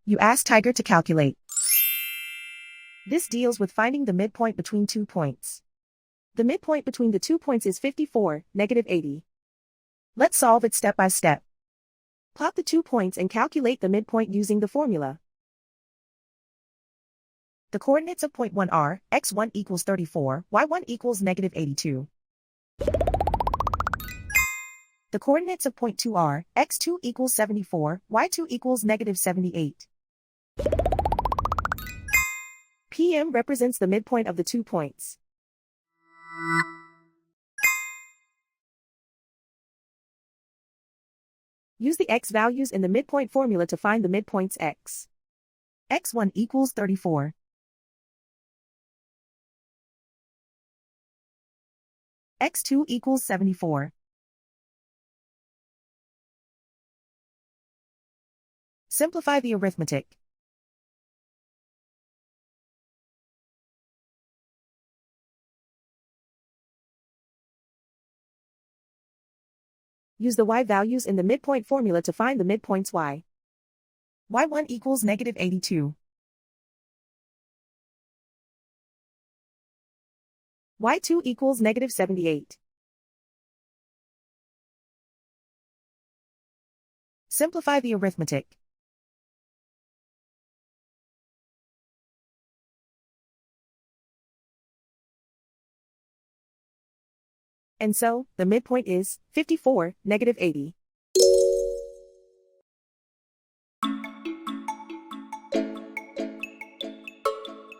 You ask Tiger to calculate. This deals with finding the midpoint between 2 points. The midpoint between the 2 points is 54, -80. Let's solve it step by step. Plot the 2 points and calculate the midpoint using the formula. The coordinates of point 1 are, x1 equals 34, y1 equals -82. The coordinates of point 2 are, x2 equals 74, y2 equals -78. PM represents the midpoint of the 2 points. Use the x values in the midpoint formula to find the midpoints x. x1 equals 34. x2 equals 74. Simplify the arithmetic. Use the y values in the midpoint formula to find the midpoints y. y1 equals -82. y2 equals -78. Simplify the arithmetic. And so, the midpoint is 54, -80.